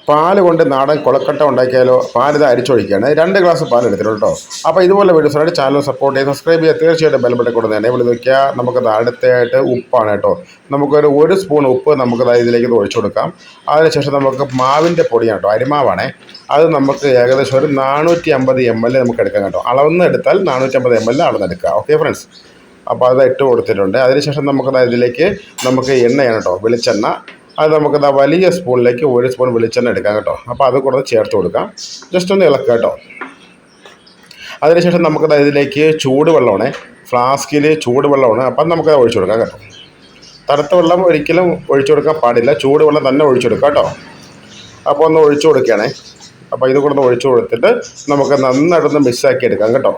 പാല് കൊണ്ട് നാടൻ കൊളക്കട്ട ഉണ്ടാക്കിയാലോ? പാലിത് അരിച്ചൊഴിക്കുകയാണ്. 2 ഗ്ലാസ് പാൽ എടുത്തിട്ടുണ്ട് കേട്ടോ. അപ്പോൾ ഇതുപോലെ വീഡിയോസായിട്ട് ചാനൽ സപ്പോർട്ട് ചെയ്ത് സബ്സ്ക്രൈബ് ചെയ്യുക. തീർച്ചയായിട്ടും ബെൽബട്ടൺ കൊടുത്ത് എനേബിൾ ചെയ്ത് വയ്ക്കുക. നമുക്കത് അടുത്തായിട്ട് ഉപ്പാണ് കേട്ടോ. ഒരു സ്പൂൺ ഉപ്പ് നമുക്കത് ഇതിലേക്ക് ഒഴിച്ചു കൊടുക്കാം. അതിനുശേഷം നമുക്ക് മാവിൻ്റെ പൊടിയാണ് കേട്ടോ, അരിമാവാണേ. അത് നമുക്ക് ഏകദേശം ഒരു 450 ml നമുക്ക് എടുക്കാം കേട്ടോ. അളവെന്ന് എടുത്താൽ 450 ml അളന്നെടുക്കുക. ഓക്കെ ഫ്രണ്ട്സ്, അപ്പോൾ അത് ഇട്ട് കൊടുത്തിട്ടുണ്ട്. അതിനുശേഷം നമുക്കത് ഇതിലേക്ക് എണ്ണയാണ് കേട്ടോ, വെളിച്ചെണ്ണ. അത് നമുക്കത് വലിയ സ്പൂണിലേക്ക് 1 സ്പൂൺ വെളിച്ചെണ്ണ എടുക്കാം കേട്ടോ. അപ്പോൾ അത് കൂടെ ചേർത്ത് കൊടുക്കാം. ജസ്റ്റ് ഒന്ന് ഇളക്കുക കേട്ടോ. അതിനുശേഷം നമുക്കത് ഇതിലേക്ക് ചൂടുവെള്ളമാണ്, ഫ്ലാസ്കിൽ ചൂടുവെള്ളമാണ്. അപ്പം നമുക്കത് ഒഴിച്ചു കൊടുക്കാം കേട്ടോ. തണുത്ത വെള്ളം ഒരിക്കലും ഒഴിച്ചു കൊടുക്കാൻ പാടില്ല, ചൂടുവെള്ളം തന്നെ ഒഴിച്ചു കൊടുക്കാം കേട്ടോ. അപ്പോൾ ഒന്ന് ഒഴിച്ചു കൊടുക്കുകയാണേ. അപ്പോൾ ഇത് കൂടെ ഒന്ന് ഒഴിച്ചു കൊടുത്തിട്ട് നമുക്ക് നന്നായിട്ടൊന്ന് മിക്സാക്കി എടുക്കാം കേട്ടോ.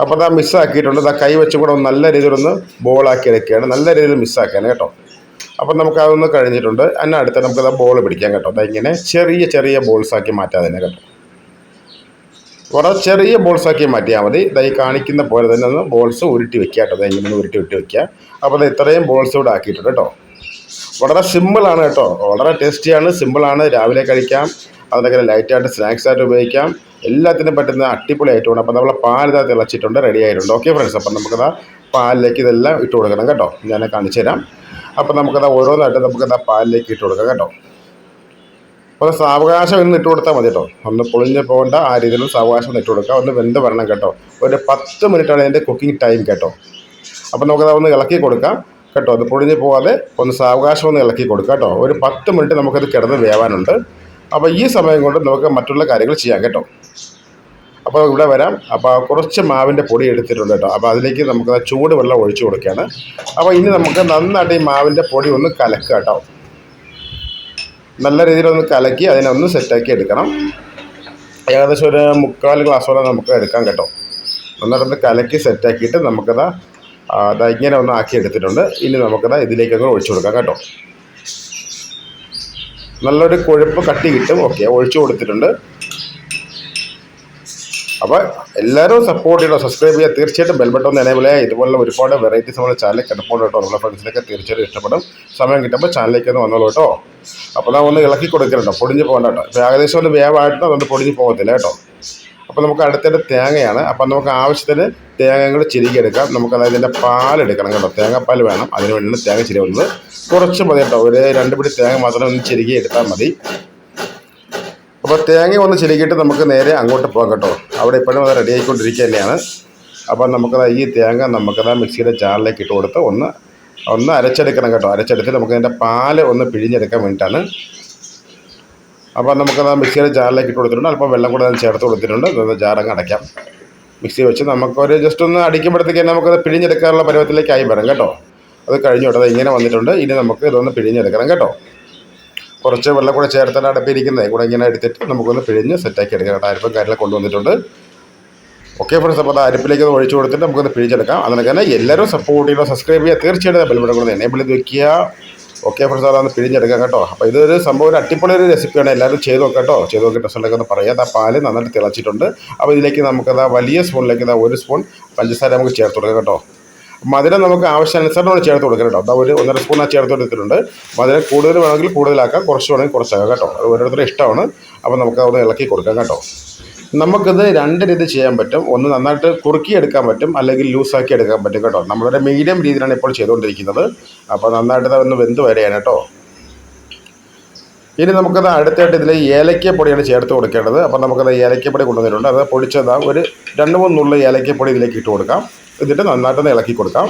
അപ്പോൾ അത് മിക്സാക്കിയിട്ടുണ്ട്. കൈ വെച്ചും കൂടെ നല്ല രീതിയിലൊന്ന് ബോളാക്കി എടുക്കുകയാണ്. നല്ല രീതിയിൽ മിക്സാക്കുകയാണ് കേട്ടോ. അപ്പം നമുക്ക് അതൊന്ന് കഴിഞ്ഞിട്ടുണ്ട്. അതിന് അടുത്ത് നമുക്കത് ബോൾ പിടിക്കാം കേട്ടോ. ഇങ്ങനെ ചെറിയ ചെറിയ ബോൾസാക്കി മാറ്റാം തന്നെ കേട്ടോ. വളരെ ചെറിയ ബോൾസാക്കി മാറ്റിയാൽ മതി. ഈ കാണിക്കുന്ന പോലെ തന്നെ ഒന്ന് ബോൾസ് ഉരുട്ടി വെക്കുക കേട്ടോ. ഇങ്ങനെ ഉരുട്ടി വെക്കുക. അപ്പോൾ ഇത്രയും ബോൾസ് ഇവിടെ ആക്കിയിട്ടുണ്ട് കേട്ടോ. വളരെ സിമ്പിളാണ് കേട്ടോ, വളരെ ടേസ്റ്റിയാണ്, സിമ്പിളാണ്. രാവിലെ കഴിക്കാം, അതിനൊക്കെ ലൈറ്റായിട്ട് സ്നാക്സായിട്ട് ഉപയോഗിക്കാം. എല്ലാത്തിനും പറ്റുന്ന അടിപൊളി ഐറ്റമാണ്. അപ്പോൾ നമ്മളെ പാലിതാ തിളച്ചിട്ടുണ്ട്, റെഡി ആയിട്ടുണ്ട്. ഓക്കെ ഫ്രണ്ട്സ്, അപ്പം നമുക്കതാ പാലിലേക്ക് ഇതെല്ലാം ഇട്ട് കൊടുക്കണം കേട്ടോ. ഞാൻ കാണിച്ചു തരാം. അപ്പോൾ നമുക്കതാ ഓരോന്നായിട്ട് നമുക്കതാ പാലിലേക്ക് ഇട്ട് കൊടുക്കാം കേട്ടോ. അപ്പോൾ സാവകാശം ഒന്ന് ഇട്ട് കൊടുത്താൽ മതി കേട്ടോ. ഒന്ന് പൊളിഞ്ഞ് പോകേണ്ട ആ രീതിയിൽ സാവകാശം ഒന്ന് ഇട്ട് കൊടുക്കുക. ഒന്ന് വെന്ത് വരണം കേട്ടോ. ഒരു 10 മിനിറ്റാണ് അതിൻ്റെ കുക്കിംഗ് ടൈം കേട്ടോ. അപ്പോൾ നമുക്കത് ഒന്ന് ഇളക്കി കൊടുക്കാം കേട്ടോ. അത് പൊളിഞ്ഞ് പോകാതെ ഒന്ന് സാവകാശം ഒന്ന് ഇളക്കി കൊടുക്കുക കേട്ടോ. ഒരു 10 മിനിറ്റ് നമുക്കത് കിടന്ന് വേവാനുണ്ട്. അപ്പോൾ ഈ സമയം കൊണ്ട് നമുക്ക് മറ്റുള്ള കാര്യങ്ങൾ ചെയ്യാം കേട്ടോ. അപ്പോൾ ഇവിടെ വരാം. അപ്പോൾ കുറച്ച് മാവിൻ്റെ പൊടി എടുത്തിട്ടുണ്ട് കേട്ടോ. അപ്പോൾ അതിലേക്ക് നമുക്ക് ചൂട് വെള്ളം ഒഴിച്ചു കൊടുക്കുകയാണ്. അപ്പോൾ ഇനി നമുക്ക് നന്നായിട്ട് ഈ മാവിൻ്റെ പൊടി ഒന്ന് കലക്കുക കേട്ടോ. നല്ല രീതിയിലൊന്ന് കലക്കി അതിനെ ഒന്ന് സെറ്റാക്കി എടുക്കണം. ഏകദേശം ഒരു 3/4 ഗ്ലാസ്സോളം നമുക്ക് എടുക്കാം കേട്ടോ. നന്നായിട്ടൊന്ന് കലക്കി സെറ്റാക്കിയിട്ട് നമുക്കത് ഇങ്ങനെ ഒന്ന് ആക്കി എടുത്തിട്ടുണ്ട്. ഇനി നമുക്കത് ഇതിലേക്കൊന്ന് ഒഴിച്ചു കൊടുക്കാം കേട്ടോ. നല്ലൊരു കൊഴുപ്പ് കട്ടി കിട്ടും. ഓക്കെ, ഒഴിച്ചു കൊടുത്തിട്ടുണ്ട്. അപ്പോൾ എല്ലാവരും സപ്പോർട്ട് ചെയ്യണം, സബ്സ്ക്രൈബ് ചെയ്യുക. തീർച്ചയായിട്ടും ബെൽബട്ടൺ ഒന്ന് എനേബിൾ ചെയ്യുക. ഇതുപോലുള്ള ഒരുപാട് വെറൈറ്റീസ് നമ്മുടെ ചാനലിൽ കിടപ്പുണ്ട് കേട്ടോ. നമ്മുടെ ഫ്രണ്ട്സിനൊക്കെ തീർച്ചയായിട്ടും ഇഷ്ടപ്പെടും. സമയം കിട്ടുമ്പോൾ ചാനലിലേക്ക് ഒന്ന് വന്നോളൂ കേട്ടോ. അപ്പോൾ ഞാൻ ഒന്ന് ഇളക്കി കൊടുക്കലുണ്ടോ, പൊടിഞ്ഞ് പോകണ്ട കേട്ടോ. ഇപ്പോൾ ഏകദേശം ഒന്ന് വേവായിട്ട് അതുകൊണ്ട് പൊടിഞ്ഞ് പോകത്തില്ല കേട്ടോ. അപ്പോൾ നമുക്ക് അടുത്തിട്ട് തേങ്ങയാണ്. അപ്പം നമുക്ക് ആവശ്യത്തിന് തേങ്ങകൾ ചിരികിയെടുക്കാം. നമുക്കതായത് ഇതിൻ്റെ പാലെടുക്കണം കേട്ടോ. തേങ്ങാപ്പാൽ വേണം, അതിന് വേണ്ടിയാണ് തേങ്ങ ചിരിവുന്നത്. കുറച്ച് മതി കേട്ടോ, ഒരു 2 പിടി തേങ്ങ മാത്രം ഒന്ന് ചിരികി എടുത്താൽ മതി. അപ്പോൾ തേങ്ങ ഒന്ന് ചിരികിയിട്ട് നമുക്ക് നേരെ അങ്ങോട്ട് പോകാം കേട്ടോ. അവിടെ ഇപ്പോഴും അത് റെഡി ആയിക്കൊണ്ടിരിക്കുക തന്നെയാണ്. അപ്പം നമുക്കത് ഈ തേങ്ങ നമുക്കത് മിക്സിയുടെ ജാറിലേക്ക് ഇട്ട് കൊടുത്ത് ഒന്ന് അരച്ചെടുക്കണം കേട്ടോ. അരച്ചെടുത്ത് നമുക്ക് അതിൻ്റെ പാല് ഒന്ന് പിഴിഞ്ഞെടുക്കാൻ വേണ്ടിയിട്ടാണ്. അപ്പോൾ നമുക്കത് മിക്സിയുടെ ജാറിലേക്ക് ഇട്ട് കൊടുത്തിട്ടുണ്ട്. അല്പം വെള്ളം കൂടെ ചേർത്ത് കൊടുത്തിട്ടുണ്ട്. ജാറങ്ങ് അടയ്ക്കാം. മിക്സി വെച്ച് നമുക്കൊരു ജസ്റ്റ് ഒന്ന് അടിക്കുമ്പോഴത്തേക്ക് നമുക്കത് പിഴിഞ്ഞെടുക്കാനുള്ള പരുവത്തിലേക്ക് ആയി വരാം കേട്ടോ. അത് കഴിഞ്ഞു കേട്ടോ. അത് ഇങ്ങനെ വന്നിട്ടുണ്ട്. ഇനി നമുക്ക് ഇതൊന്ന് പിഴിഞ്ഞെടുക്കണം കേട്ടോ. കുറച്ച് വെള്ളം കൂടെ ചേർത്തിട്ട് അടപ്പിരിക്കുന്നത് കൂടെ ഇങ്ങനെ എടുത്തിട്ട് നമുക്കൊന്ന് പിഴിഞ്ഞ് സെറ്റാക്കി എടുക്കാം കേട്ടോ. അരിപ്പും കാര്യങ്ങളൊക്കെ കൊണ്ടുവന്നിട്ടുണ്ട്. ഓക്കെ ഫ്രണ്ട്സ്, അപ്പോൾ അത് അരിപ്പിലേക്ക് ഒന്ന് ഒഴിച്ചു കൊടുത്തിട്ട് നമുക്കൊന്ന് പിഴിച്ചെടുക്കാം. അതിനൊക്കെ തന്നെ എല്ലാവരും സപ്പോർട്ട് ചെയ്യുക, സബ്സ്ക്രൈബ് ചെയ്യുക. തീർച്ചയായിട്ടും ബെൽബട്ടൺ കൂടെ എനേബിൾ ചെയ്ത് വയ്ക്കുക. ഓക്കെ ഫ്രണ്ട്സ്, അതൊന്ന് പിഴിഞ്ഞെടുക്കാം കേട്ടോ. അപ്പോൾ ഇതൊരു സംഭവം, ഒരു അടിപൊളി ഒരു റെസിപ്പിയാണ്. എല്ലാവരും ചെയ്ത് നോക്കാം കേട്ടോ. ചെയ്ത് നോക്കി റിസൾട്ടൊക്കെ ഒന്ന് പറയാം. ആ പാല് നന്നായിട്ട് തിളച്ചിട്ടുണ്ട്. അപ്പോൾ ഇതിലേക്ക് നമുക്കത് വലിയ സ്പൂണിലേക്ക് 1 സ്പൂൺ പഞ്ചസാര നമുക്ക് ചേർത്ത് കൊടുക്കാം കേട്ടോ. മധുരം നമുക്ക് ആവശ്യാനുസരണം നമ്മൾ ചേർത്ത് കൊടുക്കണം കേട്ടോ. ഒരു 1.5 സ്പൂൺ ചേർത്ത് കൊടുത്തിട്ടുണ്ട്. മധുരം കൂടുതൽ വേണമെങ്കിൽ കൂടുതലാക്കാം, കുറച്ച് വേണമെങ്കിൽ കുറച്ചാക്കാം കേട്ടോ. അത് ഓരോരുത്തരുടെ ഇഷ്ടമാണ്. അപ്പോൾ നമുക്ക് അവിടെ ഇളക്കി കൊടുക്കാം കേട്ടോ. നമുക്കിത് 2 രീതി ചെയ്യാൻ പറ്റും. ഒന്ന് നന്നായിട്ട് കുറുക്കി എടുക്കാൻ പറ്റും, അല്ലെങ്കിൽ ലൂസാക്കി എടുക്കാൻ പറ്റും കേട്ടോ. നമ്മളൊരു മീഡിയം രീതിയിലാണ് ഇപ്പോൾ ചെയ്തുകൊണ്ടിരിക്കുന്നത്. അപ്പോൾ നന്നായിട്ട് ഒന്ന് വെന്ത് വരെയാണ് കേട്ടോ. ഇനി നമുക്കത് അടുത്തായിട്ട് ഇതിൽ ഏലക്കപ്പൊടിയാണ് ചേർത്ത് കൊടുക്കേണ്ടത്. അപ്പോൾ നമുക്കത് ഏലക്കപ്പൊടി കൊണ്ടുവന്നിട്ടുണ്ട്. അത് പൊടിച്ചതാ ഒരു 2-3 നുള്ള ഏലക്കപ്പൊടി ഇതിലേക്ക് ഇട്ട് കൊടുക്കാം. എന്നിട്ട് നന്നായിട്ടൊന്ന് ഇളക്കി കൊടുക്കാം.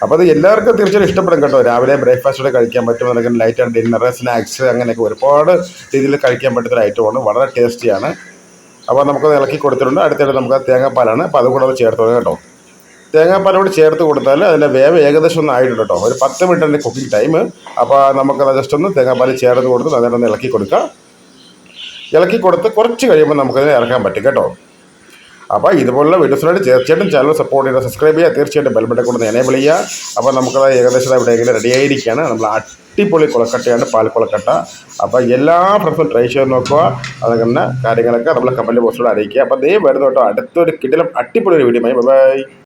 അപ്പോൾ അത് എല്ലാവർക്കും തീർച്ചയായും ഇഷ്ടപ്പെടും കേട്ടോ. രാവിലെ ബ്രേക്ക്ഫാസ്റ്റോടെ കഴിക്കാൻ പറ്റും, അല്ലെങ്കിൽ ലൈറ്റ് ആൻഡ് ഡിന്നർ, സ്നാക്സ്, അങ്ങനെയൊക്കെ ഒരുപാട് രീതിയിൽ കഴിക്കാൻ പറ്റുന്ന ഐറ്റമാണ്. വളരെ ടേസ്റ്റിയാണ്. അപ്പോൾ നമുക്കത് ഇളക്കി കൊടുത്തിട്ടുണ്ട്. അടുത്തായിട്ട് നമുക്ക് തേങ്ങാപ്പാലാണ്. അപ്പോൾ അതുകൂടെ ഒന്ന് ചേർത്ത് കൊടുക്കാം കേട്ടോ. തേങ്ങാപ്പാലോട് ചേർത്ത് കൊടുത്താൽ അതിൻ്റെ വേവ് ഏകദേശം ഒന്ന് ആയിട്ടുണ്ട് കേട്ടോ. ഒരു 10 മിനിറ്റിൻ്റെ കുക്കിംഗ് ടൈം. അപ്പോൾ നമുക്കത് ജസ്റ്റ് ഒന്ന് തേങ്ങാപ്പാൽ ചേർത്ത് കൊടുത്ത് നന്നായിട്ടൊന്ന് ഇളക്കി കൊടുക്കുക. ഇളക്കി കൊടുത്ത് കുറച്ച് കഴിയുമ്പോൾ നമുക്കതിനെ ഇറക്കാൻ പറ്റും കേട്ടോ. അപ്പോൾ ഇതുപോലുള്ള വീഡിയോസിനായിട്ട് തീർച്ചയായിട്ടും ചാനൽ സപ്പോർട്ട് ചെയ്യുക, സബ്സ്ക്രൈബ് ചെയ്യുക. തീർച്ചയായിട്ടും ബെൽബട്ടൺ കൊണ്ട് എനേബിൾ ചെയ്യുക. അപ്പോൾ നമുക്കത് ഏകദേശം ഇവിടെ ഇങ്ങനെ റെഡി ആയിരിക്കുകയാണ്. നമ്മൾ അടിപൊളി കൊളക്കട്ടയാണ്, പാൽ കൊളക്കട്ട. അപ്പോൾ എല്ലാ ഫ്രണ്ട്സും ട്രൈ ചെയ്ത് നോക്കുക. അതുകൊണ്ട് കാര്യങ്ങളൊക്കെ നമ്മൾ കമൻറ്റ് ബോക്സിലൂടെ അറിയിക്കുക. അപ്പോൾ ദേ വരുന്നു കേട്ടോ അടുത്തൊരു കിടിലം അടിപൊളി ഒരു വീഡിയോ. ബൈ.